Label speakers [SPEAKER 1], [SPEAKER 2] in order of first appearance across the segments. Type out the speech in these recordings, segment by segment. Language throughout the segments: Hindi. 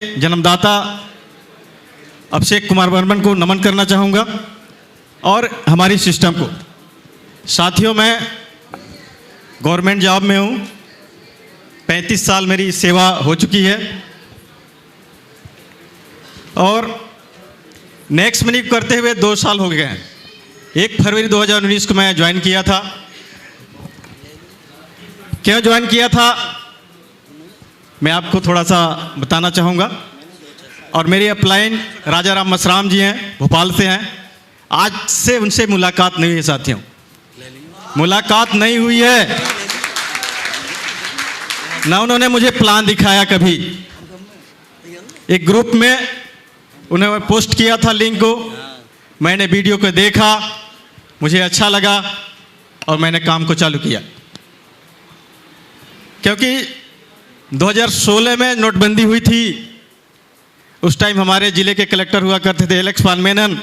[SPEAKER 1] जन्मदाता अभिषेक कुमार वर्मन को नमन करना चाहूँगा और हमारी सिस्टम को। साथियों, मैं गवर्नमेंट जॉब में हूँ, 35 साल मेरी सेवा हो चुकी है और नेक्स्ट मनी करते हुए 2 साल हो गए हैं। 1 फरवरी 2019 को मैं ज्वाइन किया था। क्यों ज्वाइन किया था मैं आपको थोड़ा सा बताना चाहूँगा। और मेरी अपलाइन राजा राम मसराम जी हैं, भोपाल से हैं। आज से उनसे मुलाकात नहीं हुई है साथियों, मुलाकात नहीं हुई है, ना उन्होंने मुझे प्लान दिखाया कभी। एक ग्रुप में उन्होंने पोस्ट किया था लिंक को, मैंने वीडियो को देखा, मुझे अच्छा लगा और मैंने काम को चालू किया। क्योंकि 2016 में नोटबंदी हुई थी, उस टाइम हमारे ज़िले के कलेक्टर हुआ करते थे एलेक्स पाल मेनन,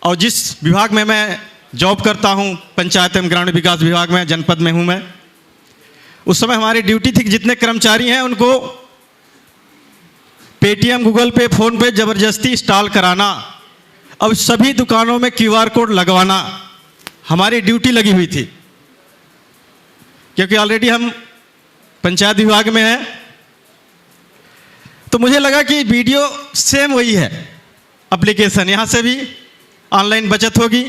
[SPEAKER 1] और जिस विभाग में मैं जॉब करता हूं, पंचायत एवं ग्रामीण विकास विभाग में, जनपद में हूं मैं, उस समय हमारी ड्यूटी थी कि जितने कर्मचारी हैं उनको पेटीएम, गूगल पे, फोन पे ज़बरदस्ती इंस्टॉल कराना, अब सभी दुकानों में QR कोड लगवाना हमारी ड्यूटी लगी हुई थी। क्योंकि ऑलरेडी हम पंचायत विभाग में हैं, तो मुझे लगा कि वीडियो सेम वही है, एप्लीकेशन यहाँ से भी ऑनलाइन बचत होगी।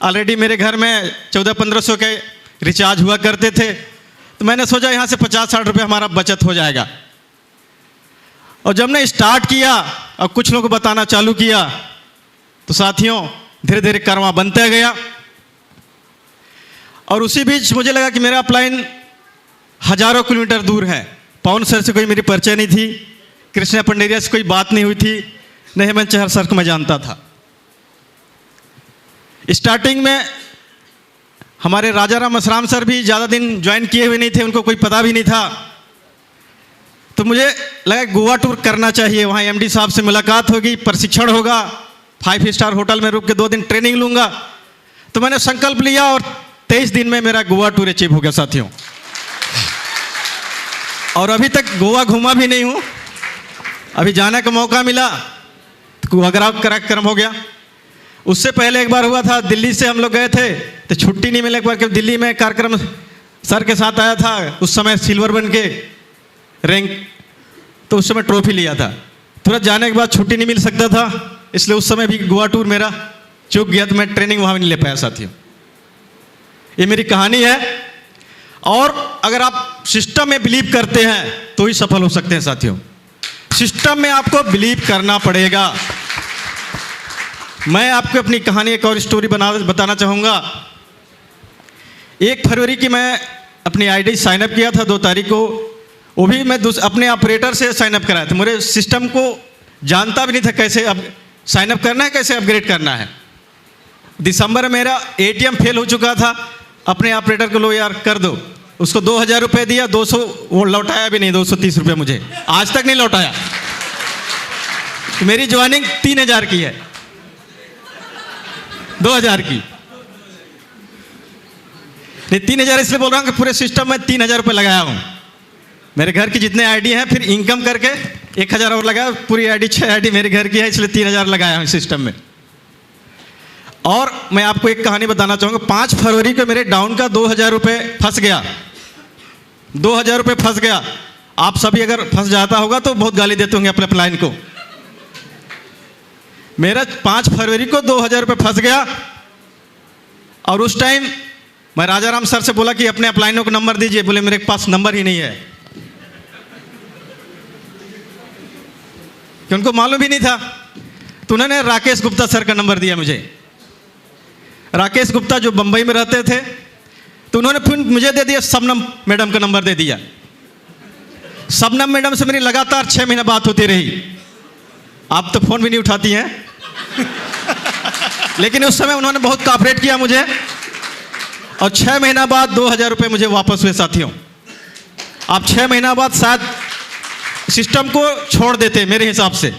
[SPEAKER 1] ऑलरेडी मेरे घर में 1400-1500 के रिचार्ज हुआ करते थे, तो मैंने सोचा यहाँ से 50-60 रुपये हमारा बचत हो जाएगा। और जब मैं स्टार्ट किया और कुछ लोगों को बताना चालू किया, तो साथियों धीरे धीरे कारवां बनता गया। और उसी बीच मुझे लगा कि मेरा अपलाइन हजारों किलोमीटर दूर है। पवन सर से कोई मेरी परिचय नहीं थी, कृष्णा पंडेरिया से कोई बात नहीं हुई थी, न हेमंत चहर सर को मैं जानता था। स्टार्टिंग में हमारे राजा राम मसराम सर भी ज़्यादा दिन ज्वाइन किए हुए नहीं थे, उनको कोई पता भी नहीं था। तो मुझे लगा गोवा टूर करना चाहिए, वहाँ MD साहब से मुलाकात होगी, प्रशिक्षण होगा, 5 स्टार होटल में रुक के 2 दिन ट्रेनिंग लूँगा। तो मैंने संकल्प लिया और 23 दिन में मेरा गोवा टूर अचीव हो गया साथियों। और अभी तक गोवा घूमा भी नहीं हूँ, अभी जाने का मौका मिला तो कार्यक्रम हो गया। उससे पहले एक बार हुआ था, दिल्ली से हम लोग गए थे, तो छुट्टी नहीं मिले। एक बार दिल्ली में कार्यक्रम सर के साथ आया था, उस समय सिल्वर बन के रैंक, तो उस समय ट्रॉफी लिया था। तुरंत जाने के बाद छुट्टी नहीं मिल सकता था, इसलिए उस समय भी गोवा टूर मेरा चूक गया, तो मैं ट्रेनिंग वहाँ भी नहीं ले पाया साथियों। ये मेरी कहानी है। और अगर आप सिस्टम में बिलीव करते हैं तो ही सफल हो सकते हैं साथियों। सिस्टम में आपको बिलीव करना पड़ेगा। मैं आपको अपनी कहानी एक और स्टोरी बताना चाहूँगा। 1 फरवरी की मैं अपनी ID साइन अप किया था, 2 तारीख को, वो भी मैं अपने ऑपरेटर से साइन अप कराया था। मेरे सिस्टम को जानता भी नहीं था कैसे अब साइन अप करना है, कैसे अपग्रेड करना है। दिसंबर में मेरा ATM फेल हो चुका था, अपने ऑपरेटर को लो यार कर दो, उसको 2000 रुपये दिया, 200 वो लौटाया भी नहीं, 230 रुपये मुझे आज तक नहीं लौटाया। मेरी ज्वाइनिंग 3000 की है, 2000 की नहीं, 3000 इसलिए बोल रहा हूँ कि पूरे सिस्टम में 3000 रुपये लगाया हूँ। मेरे घर की जितने ID हैं, फिर इनकम करके 1000 और लगाया, पूरी ID 6 ID मेरे घर की है, इसलिए 3000 लगाया हूँ सिस्टम में। और मैं आपको एक कहानी बताना चाहूँगा। 5 फरवरी को मेरे डाउन का 2000 रुपये फंस गया, 2000 रुपये फंस गया। आप सभी अगर फंस जाता होगा तो बहुत गाली देते होंगे अपने अपलाइन को। मेरा 5 फरवरी को 2000 रुपये फंस गया। और उस टाइम मैं राजा राम सर से बोला कि अपने अपलाइनों को नंबर दीजिए, बोले मेरे पास नंबर ही नहीं है, कि उनको मालूम भी नहीं था। तो उन्होंने राकेश गुप्ता सर का नंबर दिया मुझे। राकेश गुप्ता जो बंबई में रहते थे, तो उन्होंने फिर मुझे दे दिया, शबनम मैडम का नंबर दे दिया। शबनम मैडम से मेरी लगातार 6 महीना बात होती रही। आप तो फ़ोन भी नहीं उठाती हैं लेकिन उस समय उन्होंने बहुत कोऑपरेट किया मुझे, और 6 महीना बाद 2000 रुपये मुझे वापस हुए साथियों। आप 6 महीना बाद शायद सिस्टम को छोड़ देते मेरे हिसाब से,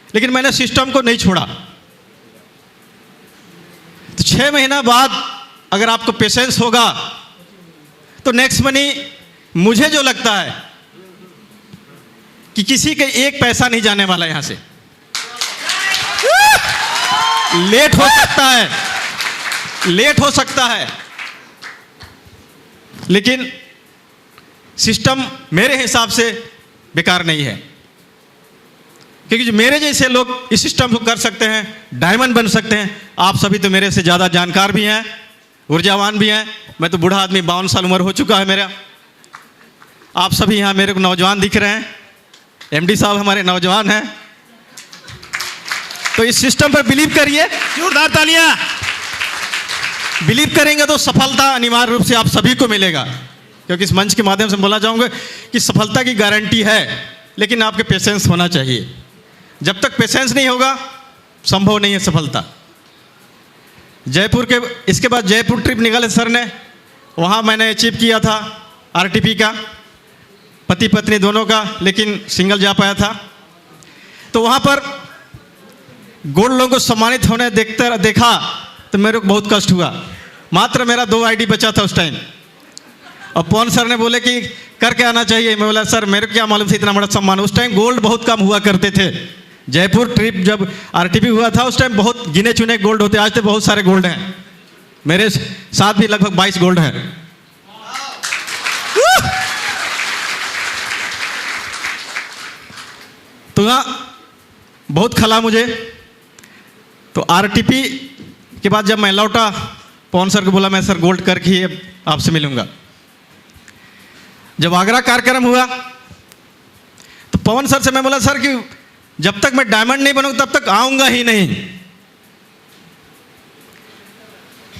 [SPEAKER 1] लेकिन मैंने सिस्टम को नहीं छोड़ा। तो 6 महीना बाद अगर आपको पेशेंस होगा तो नेक्स्ट मनी मुझे जो लगता है कि किसी के एक पैसा नहीं जाने वाला यहां से। लेट हो सकता है, लेट हो सकता है, लेकिन सिस्टम मेरे हिसाब से बेकार नहीं है, क्योंकि जो मेरे जैसे लोग इस सिस्टम को कर सकते हैं, डायमंड बन सकते हैं। आप सभी तो मेरे से ज़्यादा जानकार भी हैं, ऊर्जावान भी हैं। मैं तो बूढ़ा आदमी, 52 साल उम्र हो चुका है मेरा। आप सभी यहाँ मेरे को नौजवान दिख रहे हैं, एमडी साहब हमारे नौजवान हैं। तो इस सिस्टम पर बिलीव करिए,
[SPEAKER 2] जोरदार तालियां।
[SPEAKER 1] बिलीव करेंगे तो सफलता अनिवार्य रूप से आप सभी को मिलेगा, क्योंकि इस मंच के माध्यम से बोलना चाहूँगा कि सफलता की गारंटी है, लेकिन आपके पेशेंस होना चाहिए। जब तक पेशेंस नहीं होगा संभव नहीं है सफलता। जयपुर के इसके बाद जयपुर ट्रिप निकाले सर ने, वहाँ मैंने अचीव किया था आरटीपी का, पति पत्नी दोनों का, लेकिन सिंगल जा पाया था। तो वहाँ पर गोल्ड लोगों को सम्मानित होने देखा तो मेरे को बहुत कष्ट हुआ। मात्र मेरा 2 आईडी बचा था उस टाइम, और पवन सर ने बोले कि करके आना चाहिए। मैं बोला सर मेरे को क्या मालूम था इतना बड़ा सम्मान। उस टाइम गोल्ड बहुत कम हुआ करते थे। जयपुर ट्रिप जब आरटीपी हुआ था उस टाइम बहुत गिने चुने गोल्ड होते, आज तो बहुत सारे गोल्ड हैं। मेरे साथ भी लगभग 22 गोल्ड हैं। तो यहाँ बहुत खला मुझे। तो आरटीपी के बाद जब मैं लौटा, पवन सर को बोला मैं सर गोल्ड करके ही अब आपसे मिलूंगा। जब आगरा कार्यक्रम हुआ तो पवन सर से मैं बोला सर कि जब तक मैं डायमंड नहीं बनूंगा तब तक आऊंगा ही नहीं,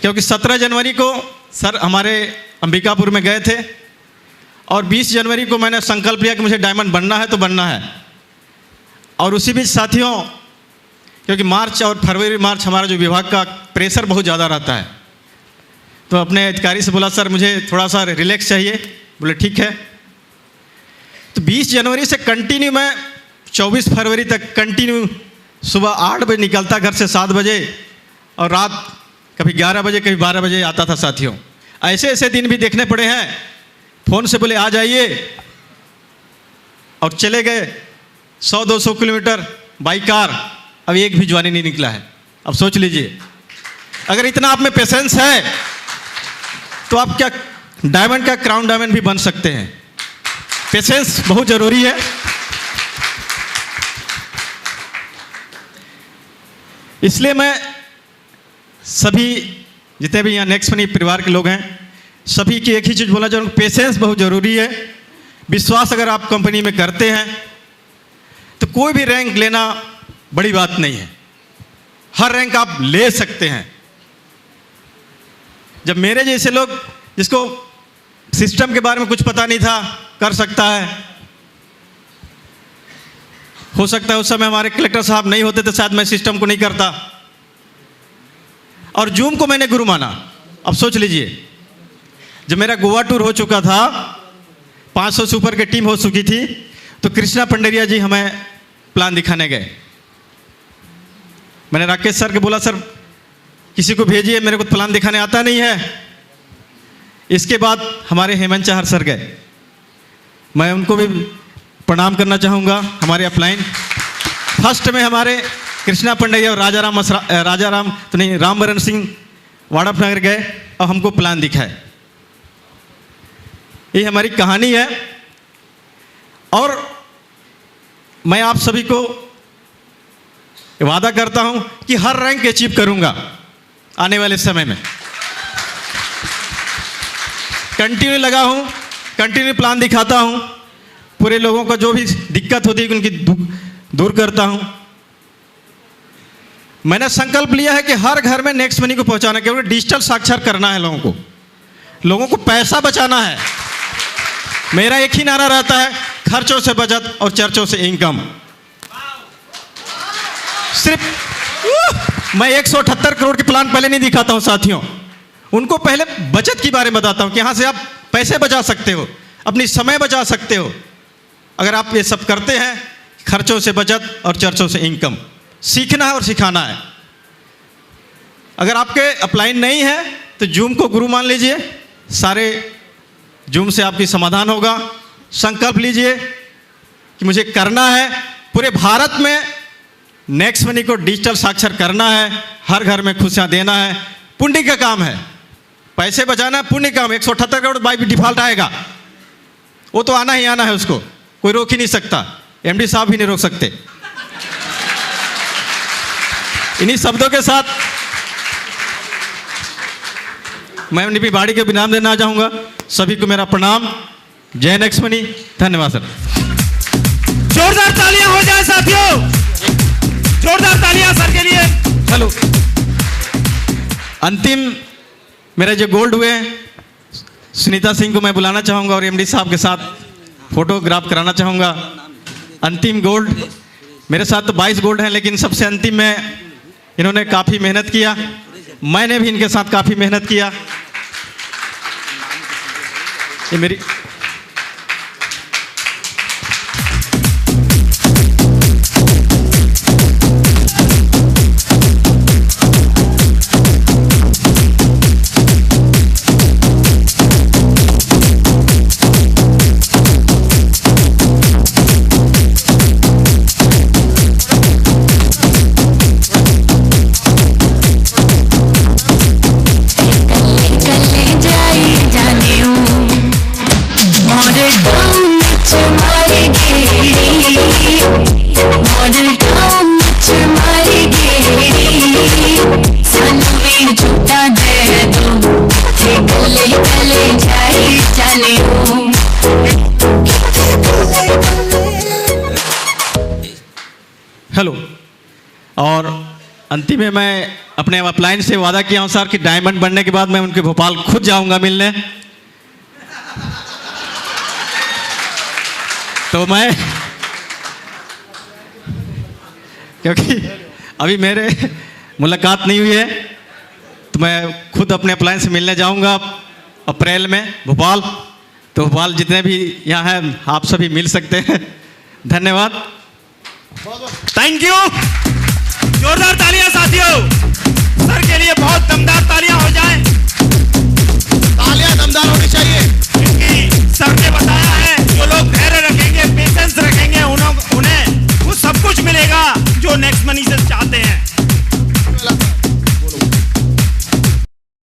[SPEAKER 1] क्योंकि 17 जनवरी को सर हमारे अंबिकापुर में गए थे और 20 जनवरी को मैंने संकल्प लिया कि मुझे डायमंड बनना है तो बनना है। और उसी बीच साथियों, क्योंकि मार्च और फरवरी मार्च हमारा जो विभाग का प्रेशर बहुत ज़्यादा रहता है, तो अपने अधिकारी से बोला सर मुझे थोड़ा सा रिलैक्स चाहिए। बोले ठीक है। तो 20 जनवरी से कंटिन्यू मैं 24 फरवरी तक कंटिन्यू सुबह 8 बजे निकलता घर से 7 बजे, और रात कभी 11 बजे कभी 12 बजे आता था साथियों। ऐसे ऐसे दिन भी देखने पड़े हैं। फ़ोन से बोले आ जाइए, और चले गए 100-200 किलोमीटर बाई कार। अब एक भी ज्वानी नहीं निकला है। अब सोच लीजिए, अगर इतना आप में पेशेंस है तो आप क्या डायमंड का क्राउन डायमंड भी बन सकते हैं। पेशेंस बहुत ज़रूरी है। इसलिए मैं सभी जितने भी यहाँ नेक्स्ट मनी परिवार के लोग हैं, सभी की एक ही चीज़ बोलना चाहूँगा, पेशेंस बहुत ज़रूरी है। विश्वास अगर आप कंपनी में करते हैं तो कोई भी रैंक लेना बड़ी बात नहीं है। हर रैंक आप ले सकते हैं। जब मेरे जैसे लोग जिसको सिस्टम के बारे में कुछ पता नहीं था कर सकता है, हो सकता है उस समय हमारे कलेक्टर साहब नहीं होते तो शायद मैं सिस्टम को नहीं करता। और जूम को मैंने गुरु माना। अब सोच लीजिए, जब मेरा गोवा टूर हो चुका था, 500 से ऊपर की टीम हो चुकी थी, तो कृष्णा पंडेरिया जी हमें प्लान दिखाने गए। मैंने राकेश सर को बोला सर किसी को भेजिए, मेरे को प्लान दिखाने आता नहीं है। इसके बाद हमारे हेमंत चाहर सर गए, मैं उनको भी प्रणाम करना चाहूँगा। हमारे अपलाइन फर्स्ट में हमारे कृष्णा पंडेरिया और रामवरण सिंह वाड़ाफनगर गए और हमको प्लान दिखाए। ये हमारी कहानी है। और मैं आप सभी को वादा करता हूं कि हर रैंक अचीव करूंगा आने वाले समय में। कंटिन्यू लगा हूं, कंटिन्यू प्लान दिखाता हूं, पूरे लोगों का जो भी दिक्कत होती है उनकी दूर करता हूं। मैंने संकल्प लिया है कि हर घर में नेक्स्ट मनी को पहुंचाना, क्योंकि डिजिटल साक्षर करना है लोगों को पैसा बचाना है। मेरा एक ही नारा रहता है, खर्चों से बचत और चर्चों से इनकम। सिर्फ मैं 178 करोड़ के प्लान पहले नहीं दिखाता हूं साथियों, उनको पहले बचत के बारे में बताता हूं कि यहां से आप पैसे बचा सकते हो, अपनी समय बचा सकते हो। अगर आप ये सब करते हैं, खर्चों से बचत और चर्चों से इनकम, सीखना है और सिखाना है। अगर आपके अपलाइन नहीं है तो जूम को गुरु मान लीजिए, सारे जूम से आपकी समाधान होगा। संकल्प लीजिए कि मुझे करना है, पूरे भारत में नेक्स्ट मनी को डिजिटल साक्षर करना है, हर घर में खुशियाँ देना है। पुण्य का काम है, पैसे बचाना पुण्य काम। 178 करोड़ बाई डिफॉल्ट आएगा, वो तो आना ही आना है, उसको कोई रोक ही नहीं सकता, एमडी साहब भी नहीं रोक सकते। इन्हीं शब्दों के साथ मैं एमडी बाड़ी के इनाम देना चाहूँगा। सभी को मेरा प्रणाम। जय नेक्स्ट मनी। धन्यवाद सर।
[SPEAKER 2] जोरदार तालियां हो जाए साथियों, जोरदार तालियां सर के लिए।
[SPEAKER 1] हेलो, अंतिम मेरे जो गोल्ड हुए सुनीता सिंह को मैं बुलाना चाहूँगा और एमडी साहब के साथ फोटोग्राफ कराना चाहूँगा। अंतिम गोल्ड, मेरे साथ तो 22 गोल्ड हैं, लेकिन सबसे अंतिम में इन्होंने काफ़ी मेहनत किया, मैंने भी इनके साथ काफ़ी मेहनत किया। ये मेरी हेलो, और अंतिम में मैं अपने अपलाइन से वादा किया हूँ सर कि डायमंड बनने के बाद मैं उनके भोपाल खुद जाऊंगा मिलने। तो मैं, क्योंकि अभी मेरे मुलाकात नहीं हुई है, तो मैं खुद अपने अपलाइन से मिलने जाऊंगा अप्रैल में भोपाल। तो भोपाल जितने भी यहाँ हैं आप सभी मिल सकते हैं। धन्यवाद।
[SPEAKER 2] Thank you. जोरदार